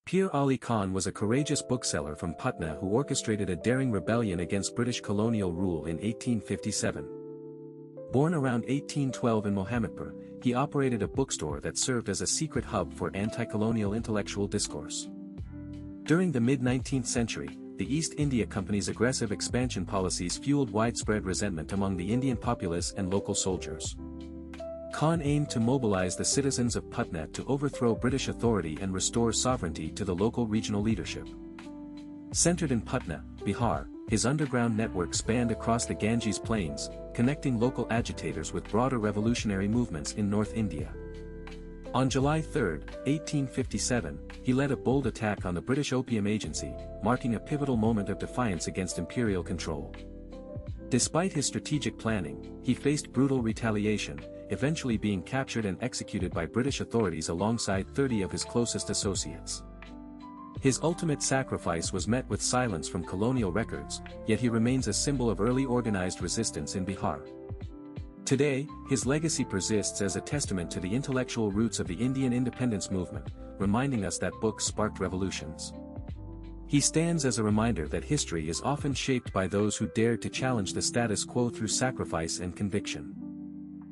Pir Ali Khan was a courageous bookseller from Patna who orchestrated a daring rebellion against British colonial rule in 1857. Born around 1812 in Mohammadpur, he operated a bookstore that served as a secret hub for anti-colonial intellectual discourse. During the mid-19th century, the East India Company's aggressive expansion policies fueled widespread resentment among the Indian populace and local soldiers. Khan aimed to mobilize the citizens of Patna to overthrow British authority and restore sovereignty to the local regional leadership. Centered in Patna, Bihar, his underground network spanned across the Ganges plains, connecting local agitators with broader revolutionary movements in North India. On July 3, 1857, he led a bold attack on the British Opium Agency, marking a pivotal moment of defiance against imperial control. Despite his strategic planning, he faced brutal retaliation, eventually being captured and executed by British authorities alongside 30 of his closest associates. His ultimate sacrifice was met with silence from colonial records, yet he remains a symbol of early organized resistance in Bihar. Today, his legacy persists as a testament to the intellectual roots of the Indian independence movement, reminding us that books sparked revolutions. He stands as a reminder that history is often shaped by those who dared to challenge the status quo through sacrifice and conviction.